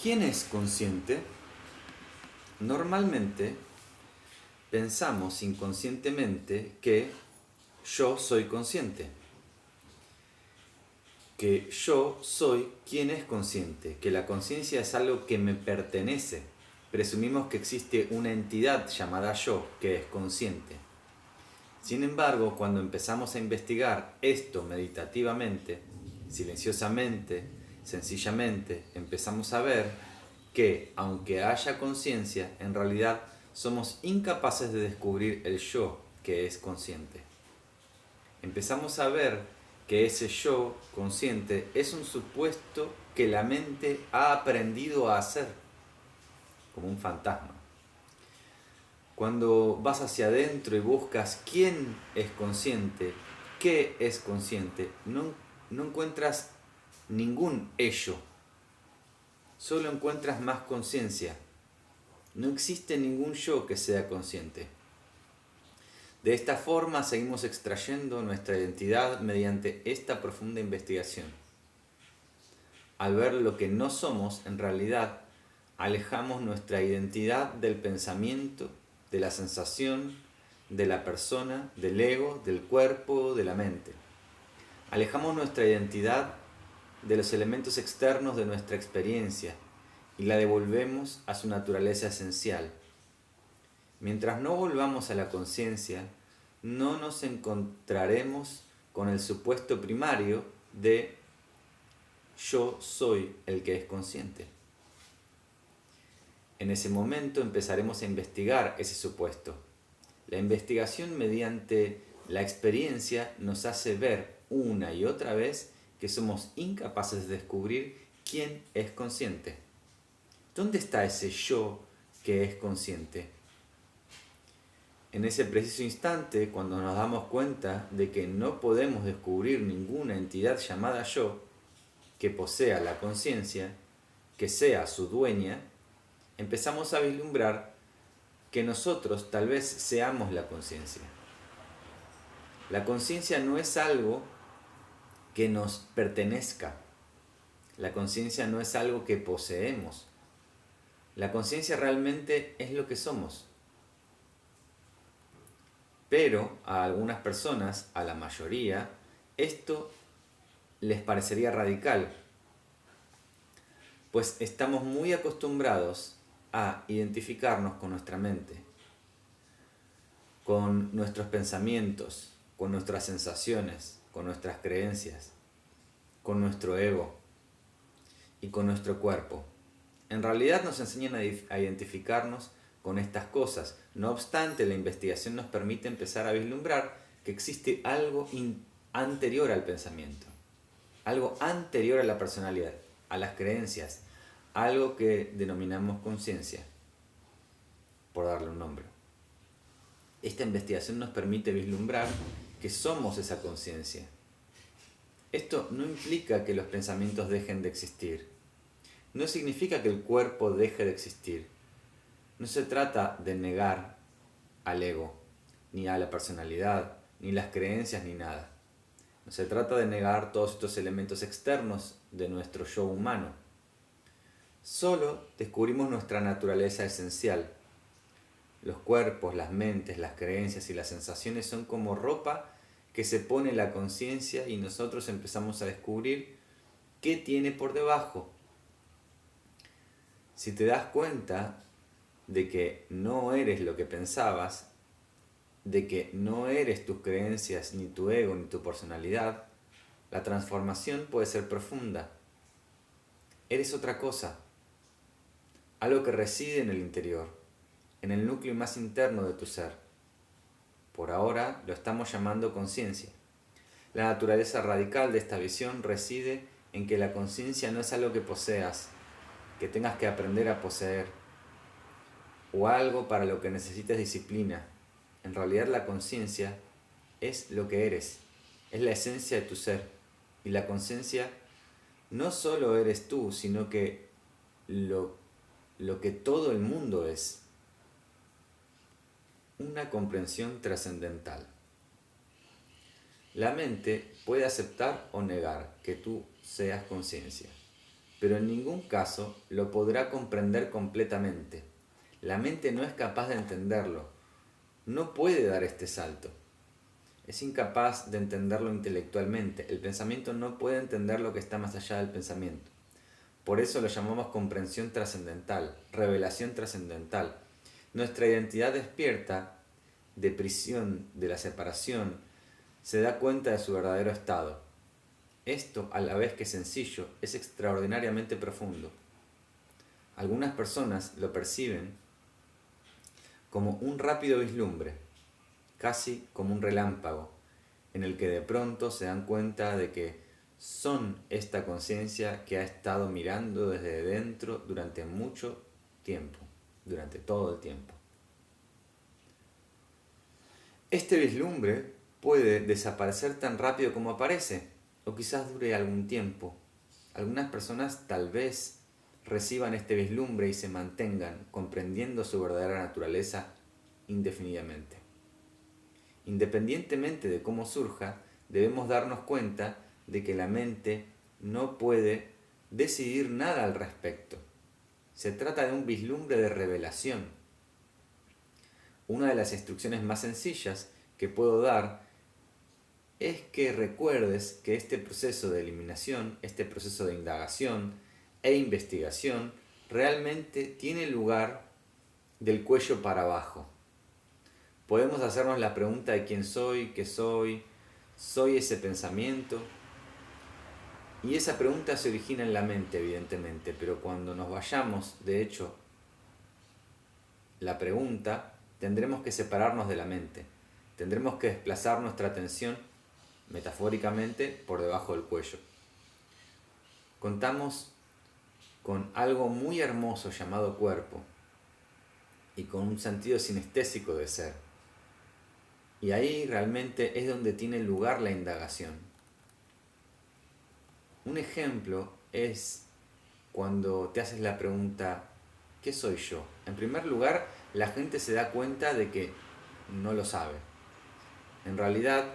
¿Quién es consciente? Normalmente pensamos inconscientemente que yo soy consciente, que yo soy quien es consciente, que la conciencia es algo que me pertenece. Presumimos que existe una entidad llamada yo que es consciente. Sin embargo, cuando empezamos a investigar esto meditativamente, silenciosamente, sencillamente, empezamos a ver que, aunque haya conciencia, en realidad somos incapaces de descubrir el yo que es consciente. Empezamos a ver que ese yo consciente es un supuesto que la mente ha aprendido a hacer, como un fantasma. Cuando vas hacia adentro y buscas quién es consciente, qué es consciente, no encuentras ningún ello, solo encuentras más conciencia. No existe ningún yo que sea consciente. De esta forma seguimos extrayendo nuestra identidad mediante esta profunda investigación. Al ver lo que no somos, en realidad, alejamos nuestra identidad del pensamiento, de la sensación, de la persona, del ego, del cuerpo, de la mente. Alejamos nuestra identidad de los elementos externos de nuestra experiencia y la devolvemos a su naturaleza esencial. Mientras no volvamos a la conciencia, no nos encontraremos con el supuesto primario de yo soy el que es consciente. En ese momento empezaremos a investigar ese supuesto. La investigación mediante la experiencia nos hace ver una y otra vez que somos incapaces de descubrir quién es consciente. ¿Dónde está ese yo que es consciente? En ese preciso instante, cuando nos damos cuenta de que no podemos descubrir ninguna entidad llamada yo que posea la conciencia, que sea su dueña, empezamos a vislumbrar que nosotros tal vez seamos la conciencia. La conciencia no es algo que nos pertenezca. La conciencia no es algo que poseemos. La conciencia realmente es lo que somos. Pero a algunas personas, a la mayoría, esto les parecería radical, pues estamos muy acostumbrados a identificarnos con nuestra mente, con nuestros pensamientos, con nuestras sensaciones, con nuestras creencias, con nuestro ego y con nuestro cuerpo. En realidad nos enseñan a identificarnos con estas cosas. No obstante, la investigación nos permite empezar a vislumbrar que existe algo anterior al pensamiento, algo anterior a la personalidad, a las creencias, algo que denominamos conciencia, por darle un nombre. Esta investigación nos permite vislumbrar que somos esa conciencia. Esto no implica que los pensamientos dejen de existir. No significa que el cuerpo deje de existir. No se trata de negar al ego, ni a la personalidad, ni las creencias, ni nada. No se trata de negar todos estos elementos externos de nuestro yo humano. Solo descubrimos nuestra naturaleza esencial. Los cuerpos, las mentes, las creencias y las sensaciones son como ropa que se pone la conciencia y nosotros empezamos a descubrir qué tiene por debajo. Si te das cuenta de que no eres lo que pensabas, de que no eres tus creencias, ni tu ego, ni tu personalidad, la transformación puede ser profunda. Eres otra cosa, algo que reside en el interior, en el núcleo más interno de tu ser. Por ahora lo estamos llamando conciencia. La naturaleza radical de esta visión reside en que la conciencia no es algo que poseas, que tengas que aprender a poseer, o algo para lo que necesites disciplina. En realidad la conciencia es lo que eres, es la esencia de tu ser. Y la conciencia no solo eres tú, sino que lo que todo el mundo es. Una comprensión trascendental. La mente puede aceptar o negar que tú seas conciencia, pero en ningún caso lo podrá comprender completamente. La mente no es capaz de entenderlo, no puede dar este salto. Es incapaz de entenderlo intelectualmente. El pensamiento no puede entender lo que está más allá del pensamiento. Por eso lo llamamos comprensión trascendental, revelación trascendental. Nuestra identidad despierta de prisión, de la separación, se da cuenta de su verdadero estado. Esto, a la vez que sencillo, es extraordinariamente profundo. Algunas personas lo perciben como un rápido vislumbre, casi como un relámpago, en el que de pronto se dan cuenta de que son esta conciencia que ha estado mirando desde dentro durante mucho tiempo, durante todo el tiempo. Este vislumbre puede desaparecer tan rápido como aparece, o quizás dure algún tiempo. Algunas personas tal vez reciban este vislumbre y se mantengan comprendiendo su verdadera naturaleza indefinidamente. Independientemente de cómo surja, debemos darnos cuenta de que la mente no puede decidir nada al respecto. Se trata de un vislumbre de revelación. Una de las instrucciones más sencillas que puedo dar es que recuerdes que este proceso de eliminación, este proceso de indagación e investigación realmente tiene lugar del cuello para abajo. Podemos hacernos la pregunta de quién soy, qué soy ese pensamiento. Y esa pregunta se origina en la mente, evidentemente, pero cuando nos vayamos, de hecho, la pregunta, tendremos que separarnos de la mente. Tendremos que desplazar nuestra atención, metafóricamente, por debajo del cuello. Contamos con algo muy hermoso llamado cuerpo y con un sentido sinestésico de ser. Y ahí realmente es donde tiene lugar la indagación. Un ejemplo es cuando te haces la pregunta, ¿qué soy yo? En primer lugar, la gente se da cuenta de que no lo sabe. En realidad,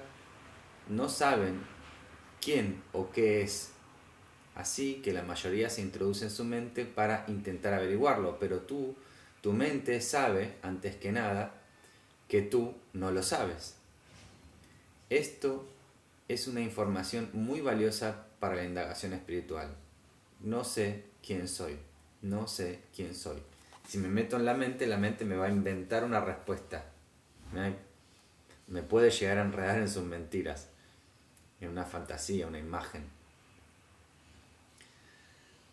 no saben quién o qué es. Así que la mayoría se introduce en su mente para intentar averiguarlo, pero tu mente sabe, antes que nada, que tú no lo sabes. Esto es una información muy valiosa para la indagación espiritual. No sé quién soy, no sé quién soy. Si me meto en la mente me va a inventar una respuesta. Me puede llegar a enredar en sus mentiras, en una fantasía, una imagen.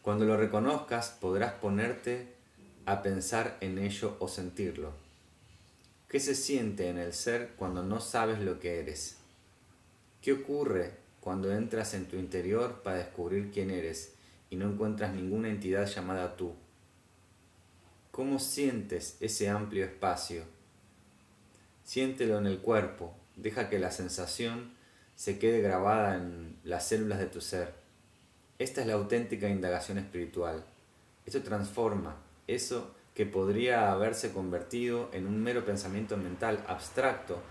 Cuando lo reconozcas, podrás ponerte a pensar en ello o sentirlo. ¿Qué se siente en el ser cuando no sabes lo que eres? ¿Qué ocurre cuando entras en tu interior para descubrir quién eres y no encuentras ninguna entidad llamada tú? ¿Cómo sientes ese amplio espacio? Siéntelo en el cuerpo, deja que la sensación se quede grabada en las células de tu ser. Esta es la auténtica indagación espiritual. Esto transforma eso que podría haberse convertido en un mero pensamiento mental abstracto,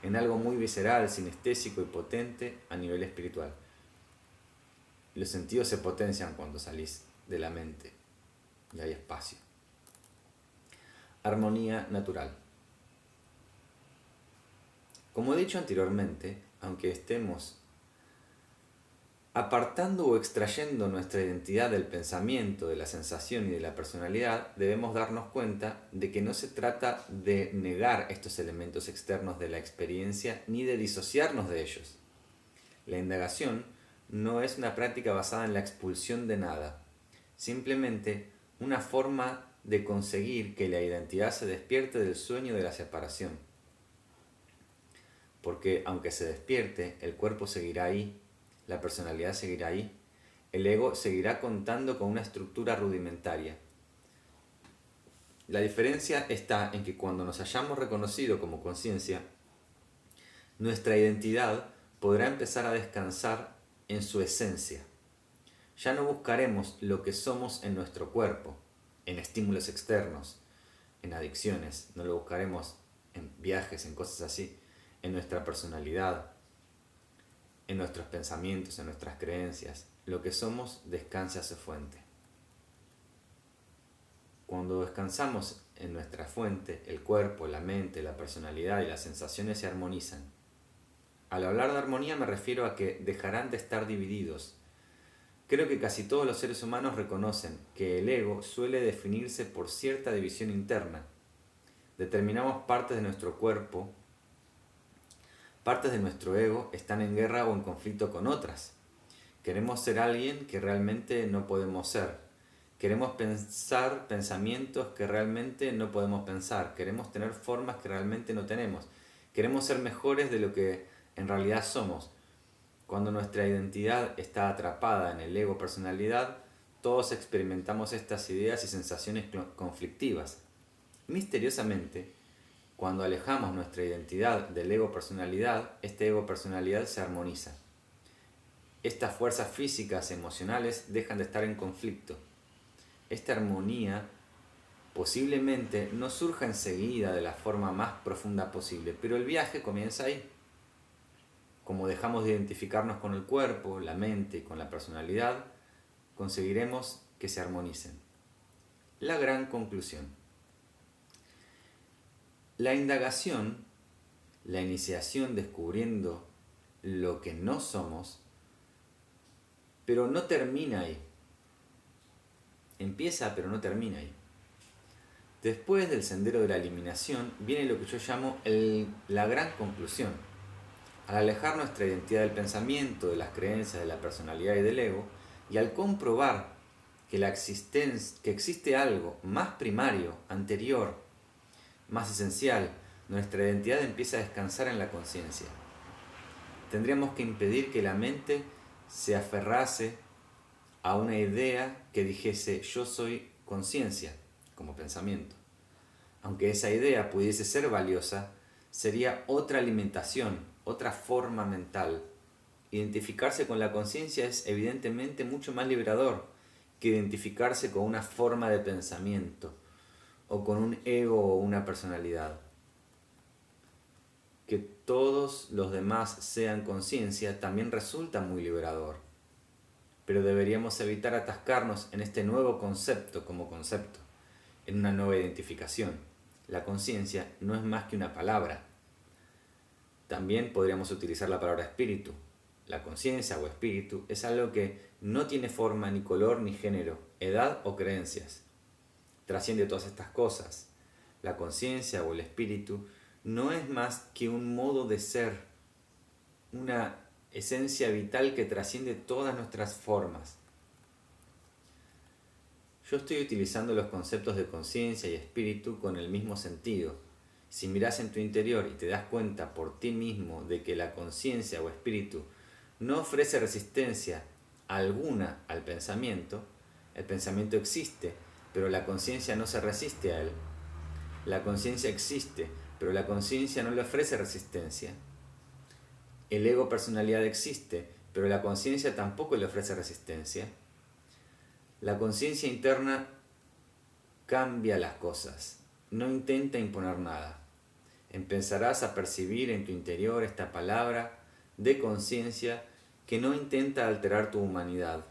en algo muy visceral, sinestésico y potente a nivel espiritual. Los sentidos se potencian cuando salís de la mente y hay espacio. Armonía natural. Como he dicho anteriormente, aunque estemos apartando o extrayendo nuestra identidad del pensamiento, de la sensación y de la personalidad, debemos darnos cuenta de que no se trata de negar estos elementos externos de la experiencia ni de disociarnos de ellos. La indagación no es una práctica basada en la expulsión de nada, simplemente una forma de conseguir que la identidad se despierte del sueño de la separación. Porque aunque se despierte, el cuerpo seguirá ahí, la personalidad seguirá ahí, el ego seguirá contando con una estructura rudimentaria. La diferencia está en que cuando nos hayamos reconocido como conciencia, nuestra identidad podrá empezar a descansar en su esencia. Ya no buscaremos lo que somos en nuestro cuerpo, en estímulos externos, en adicciones, no lo buscaremos en viajes, en cosas así, en nuestra personalidad, en nuestros pensamientos, en nuestras creencias. lo que somos descansa su fuente. Cuando descansamos en nuestra fuente, el cuerpo, la mente, la personalidad y las sensaciones se armonizan. Al hablar de armonía me refiero a que dejarán de estar divididos. Creo que casi todos los seres humanos reconocen que el ego suele definirse por cierta división interna. Determinamos partes de nuestro cuerpo, partes de nuestro ego están en guerra o en conflicto con otras. Queremos ser alguien que realmente no podemos ser. Queremos pensar pensamientos que realmente no podemos pensar. Queremos tener formas que realmente no tenemos. Queremos ser mejores de lo que en realidad somos. Cuando nuestra identidad está atrapada en el ego personalidad, todos experimentamos estas ideas y sensaciones conflictivas. Misteriosamente, cuando alejamos nuestra identidad del ego personalidad, este ego personalidad se armoniza. Estas fuerzas físicas, emocionales, dejan de estar en conflicto. Esta armonía posiblemente no surja enseguida de la forma más profunda posible, pero el viaje comienza ahí. Como dejamos de identificarnos con el cuerpo, la mente y con la personalidad, conseguiremos que se armonicen. La gran conclusión. La indagación, la iniciación descubriendo lo que no somos, pero no termina ahí. Empieza pero no termina ahí. Después del sendero de la eliminación viene lo que yo llamo la gran conclusión. Al alejar nuestra identidad del pensamiento, de las creencias, de la personalidad y del ego, y al comprobar que existe algo más primario, anterior, más esencial, nuestra identidad empieza a descansar en la conciencia. Tendríamos que impedir que la mente se aferrase a una idea que dijese yo soy conciencia como pensamiento. Aunque esa idea pudiese ser valiosa, sería otra alimentación, otra forma mental. Identificarse con la conciencia es evidentemente mucho más liberador que identificarse con una forma de pensamiento o con un ego o una personalidad. Que todos los demás sean conciencia también resulta muy liberador, pero deberíamos evitar atascarnos en este nuevo concepto como concepto, en una nueva identificación. La conciencia no es más que una palabra. También podríamos utilizar la palabra espíritu. La conciencia o espíritu es algo que no tiene forma, ni color, ni género, edad o creencias. Trasciende todas estas cosas. La conciencia o el espíritu no es más que un modo de ser, una esencia vital que trasciende todas nuestras formas. Yo estoy utilizando los conceptos de conciencia y espíritu con el mismo sentido. Si miras en tu interior y te das cuenta por ti mismo de que la conciencia o espíritu no ofrece resistencia alguna al pensamiento, el pensamiento existe, pero la conciencia no se resiste a él. La conciencia existe, pero la conciencia no le ofrece resistencia. El ego personalidad existe, pero la conciencia tampoco le ofrece resistencia. La conciencia interna cambia las cosas, no intenta imponer nada. Empezarás a percibir en tu interior esta palabra de conciencia que no intenta alterar tu humanidad,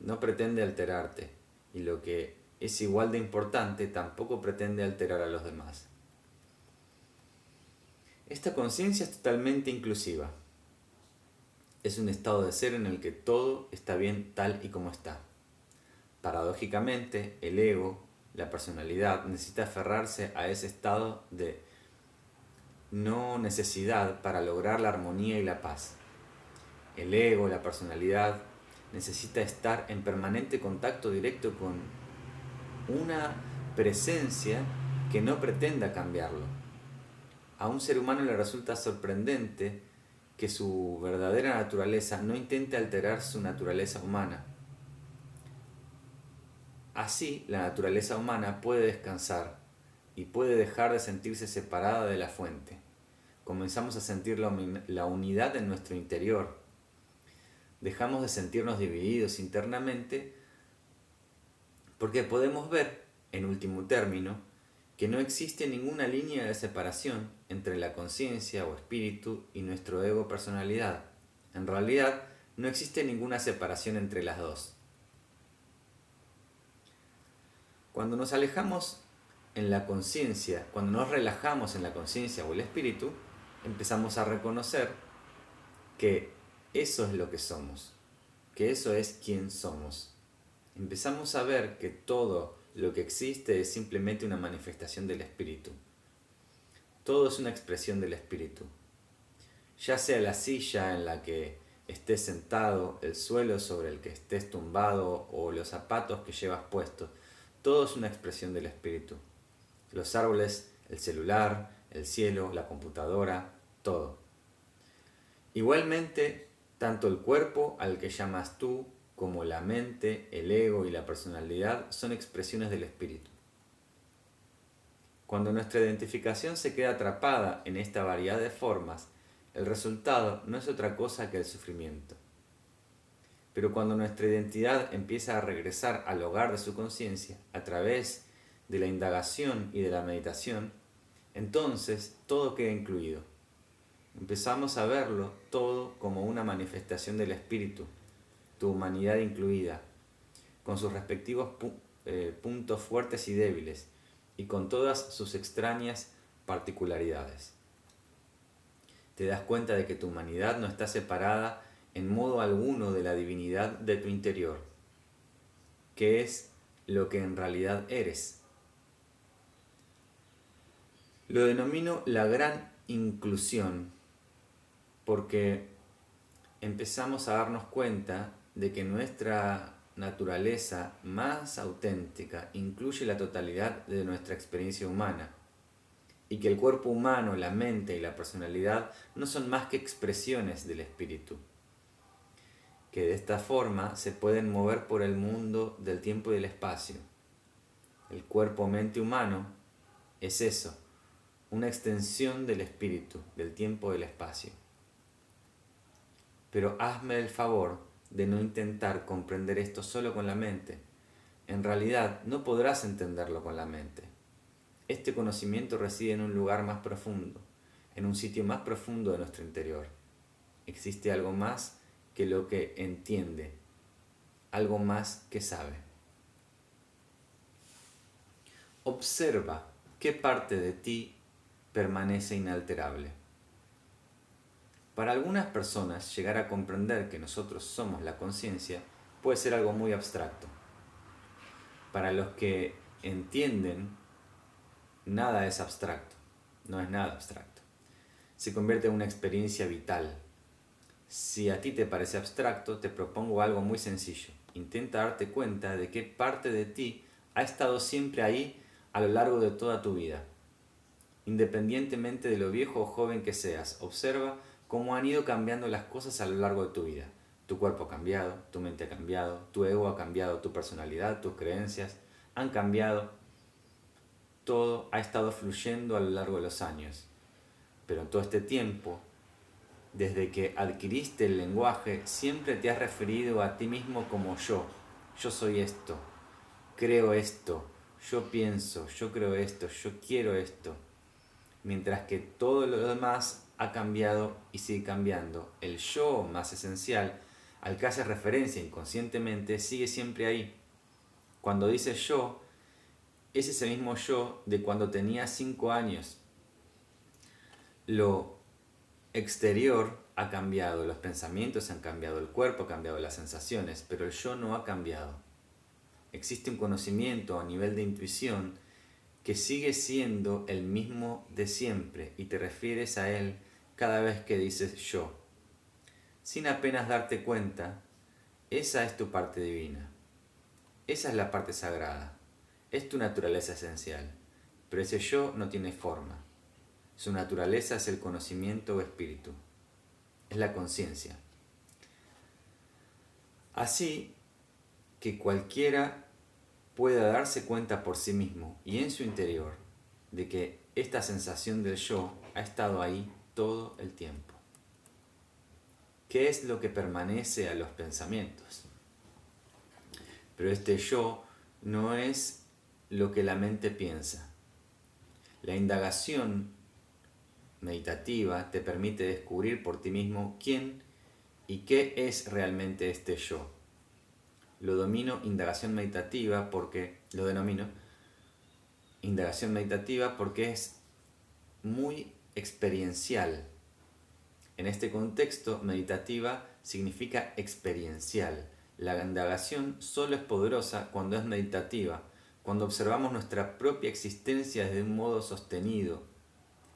no pretende alterarte, y lo que es igual de importante, tampoco pretende alterar a los demás. Esta conciencia es totalmente inclusiva. Es un estado de ser en el que todo está bien tal y como está. Paradójicamente, el ego, la personalidad, necesita aferrarse a ese estado de no necesidad para lograr la armonía y la paz. El ego, la personalidad, necesita estar en permanente contacto directo con una presencia que no pretenda cambiarlo. A un ser humano le resulta sorprendente que su verdadera naturaleza no intente alterar su naturaleza humana. Así, la naturaleza humana puede descansar y puede dejar de sentirse separada de la fuente. Comenzamos a sentir la unidad en nuestro interior. Dejamos de sentirnos divididos internamente porque podemos ver, en último término, que no existe ninguna línea de separación entre la conciencia o espíritu y nuestro ego personalidad. En realidad, No existe ninguna separación entre las dos. Cuando nos alejamos en la conciencia, cuando nos relajamos en la conciencia o el espíritu, empezamos a reconocer que eso es lo que somos, que eso es quien somos. Empezamos a ver que todo lo que existe es simplemente una manifestación del espíritu. Todo es una expresión del espíritu. Ya sea la silla en la que estés sentado, el suelo sobre el que estés tumbado o los zapatos que llevas puestos, todo es una expresión del espíritu. Los árboles, el celular, el cielo, la computadora, todo. Igualmente, tanto el cuerpo al que llamas tú, como la mente, el ego y la personalidad son expresiones del espíritu. Cuando nuestra identificación se queda atrapada en esta variedad de formas, el resultado no es otra cosa que el sufrimiento. Pero cuando nuestra identidad empieza a regresar al hogar de su conciencia a través de la indagación y de la meditación, entonces todo queda incluido. Empezamos a verlo todo como una manifestación del espíritu, tu humanidad incluida, con sus respectivos puntos fuertes y débiles, y con todas sus extrañas particularidades. Te das cuenta de que tu humanidad no está separada en modo alguno de la divinidad de tu interior, que es lo que en realidad eres. Lo denomino la gran inclusión porque empezamos a darnos cuenta de que nuestra naturaleza más auténtica incluye la totalidad de nuestra experiencia humana y que el cuerpo humano, la mente y la personalidad no son más que expresiones del espíritu, que de esta forma se pueden mover por el mundo del tiempo y del espacio. El cuerpo-mente humano es eso, una extensión del espíritu, del tiempo y del espacio. Pero hazme el favor de no intentar comprender esto solo con la mente. En realidad no podrás entenderlo con la mente. Este conocimiento reside en un lugar más profundo, en un sitio más profundo de nuestro interior. Existe algo más que lo que entiende, algo más que sabe. Observa qué parte de ti permanece inalterable. Para algunas personas, llegar a comprender que nosotros somos la conciencia puede ser algo muy abstracto. Para los que entienden, nada es abstracto, no es nada abstracto. Se convierte en una experiencia vital. Si a ti te parece abstracto, te propongo algo muy sencillo. Intenta darte cuenta de qué parte de ti ha estado siempre ahí a lo largo de toda tu vida. Independientemente de lo viejo o joven que seas, observa cómo han ido cambiando las cosas a lo largo de tu vida. Tu cuerpo ha cambiado, tu mente ha cambiado, tu ego ha cambiado, tu personalidad, tus creencias han cambiado. Todo ha estado fluyendo a lo largo de los años. Pero en todo este tiempo, desde que adquiriste el lenguaje, siempre te has referido a ti mismo como yo. Yo soy esto, creo esto, yo pienso, yo creo esto, yo quiero esto. Mientras que todo lo demás ha cambiado y sigue cambiando. El yo más esencial, al que haces referencia inconscientemente, sigue siempre ahí. Cuando dices yo, es ese mismo yo de cuando tenía 5 años. Lo exterior ha cambiado, los pensamientos han cambiado, el cuerpo ha cambiado, las sensaciones, pero el yo no ha cambiado. Existe un conocimiento a nivel de intuición que sigue siendo el mismo de siempre y te refieres a él cada vez que dices yo. Sin apenas darte cuenta, esa es tu parte divina. Esa es la parte sagrada. Es tu naturaleza esencial. Pero ese yo no tiene forma. Su naturaleza es el conocimiento o espíritu. Es la conciencia. Así que cualquiera pueda darse cuenta por sí mismo y en su interior de que esta sensación del yo ha estado ahí todo el tiempo. ¿Qué es lo que permanece a los pensamientos? Pero este yo no es lo que la mente piensa. La indagación meditativa te permite descubrir por ti mismo quién ¿Y qué es realmente este yo? Lo denomino indagación meditativa porque es muy experiencial. En este contexto, meditativa significa experiencial. La indagación solo es poderosa cuando es meditativa, cuando observamos nuestra propia existencia desde un modo sostenido,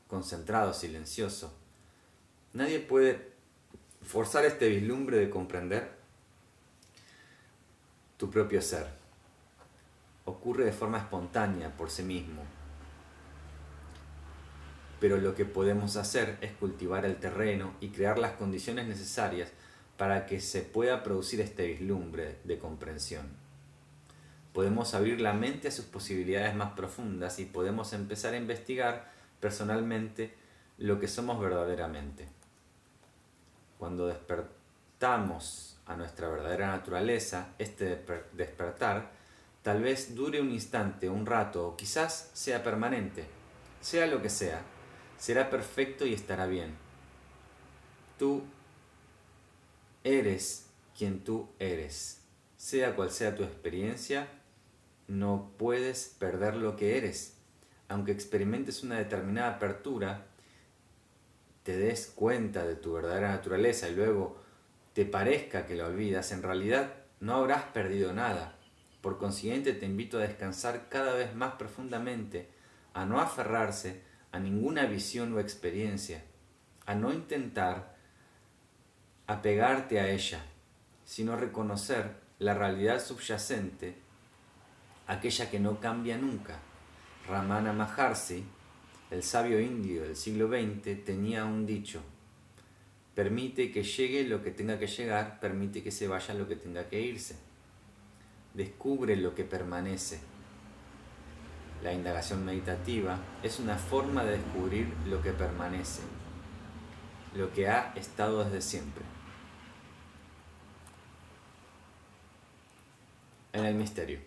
concentrado, silencioso. Nadie puede forzar este vislumbre de comprender tu propio ser. Ocurre de forma espontánea por sí mismo. Pero lo que podemos hacer es cultivar el terreno y crear las condiciones necesarias para que se pueda producir este vislumbre de comprensión. Podemos abrir la mente a sus posibilidades más profundas y podemos empezar a investigar personalmente lo que somos verdaderamente. Cuando despertamos a nuestra verdadera naturaleza, este despertar tal vez dure un instante, un rato o quizás sea permanente. Sea lo que sea, será perfecto y estará bien. Tú eres quien tú eres. Sea cual sea tu experiencia, no puedes perder lo que eres. Aunque experimentes una determinada apertura, te des cuenta de tu verdadera naturaleza y luego te parezca que la olvidas, en realidad no habrás perdido nada. Por consiguiente, te invito a descansar cada vez más profundamente, a no aferrarse a ninguna visión o experiencia, a no intentar apegarte a ella, sino reconocer la realidad subyacente, aquella que no cambia nunca. Ramana Maharshi, el sabio indio del siglo XX, tenía un dicho: permite que llegue lo que tenga que llegar, permite que se vaya lo que tenga que irse. Descubre lo que permanece. La indagación meditativa es una forma de descubrir lo que permanece, lo que ha estado desde siempre. En el misterio.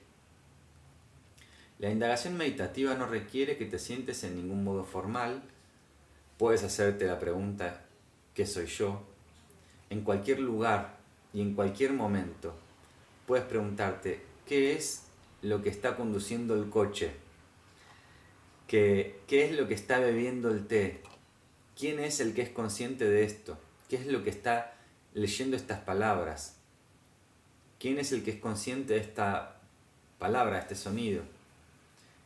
La indagación meditativa no requiere que te sientes en ningún modo formal. Puedes hacerte la pregunta ¿qué soy yo? En cualquier lugar y en cualquier momento. Puedes preguntarte ¿qué es lo que está conduciendo el coche? ¿Qué es lo que está bebiendo el té? ¿Quién es el que es consciente de esto? ¿Qué es lo que está leyendo estas palabras? ¿Quién es el que es consciente de esta palabra, de este sonido?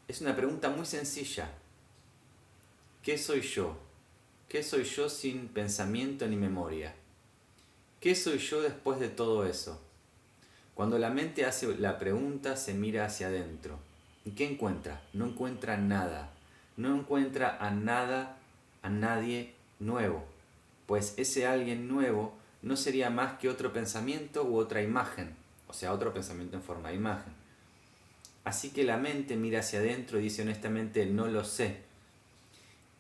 Es una pregunta muy sencilla. ¿Qué soy yo? ¿Qué soy yo sin pensamiento ni memoria? ¿Qué soy yo después de todo eso? Cuando la mente hace la pregunta, se mira hacia adentro. ¿Y qué encuentra? No encuentra nada. No encuentra a nadie nuevo. Pues ese alguien nuevo no sería más que otro pensamiento u otra imagen. O sea, otro pensamiento en forma de imagen. Así que la mente mira hacia adentro y dice honestamente, no lo sé.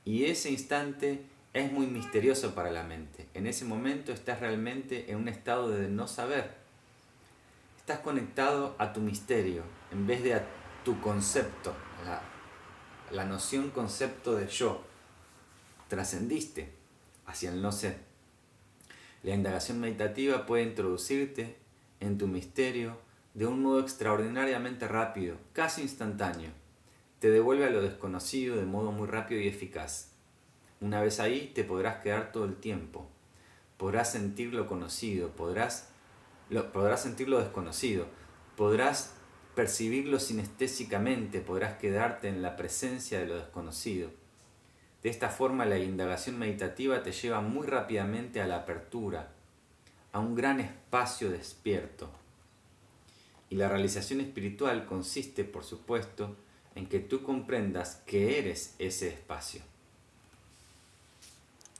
Y ese instante es muy misterioso para la mente. En ese momento estás realmente en un estado de no saber. Estás conectado a tu misterio en vez de a tu concepto, la noción concepto de yo. Trascendiste hacia el no sé. La indagación meditativa puede introducirte en tu misterio de un modo extraordinariamente rápido, casi instantáneo. Te devuelve a lo desconocido de modo muy rápido y eficaz. Una vez ahí te podrás quedar todo el tiempo. Podrás sentir lo conocido, podrás sentir lo desconocido, podrás percibirlo sinestésicamente, podrás quedarte en la presencia de lo desconocido. De esta forma la indagación meditativa te lleva muy rápidamente a la apertura, a un gran espacio despierto. Y la realización espiritual consiste, por supuesto, en que tú comprendas que eres ese espacio.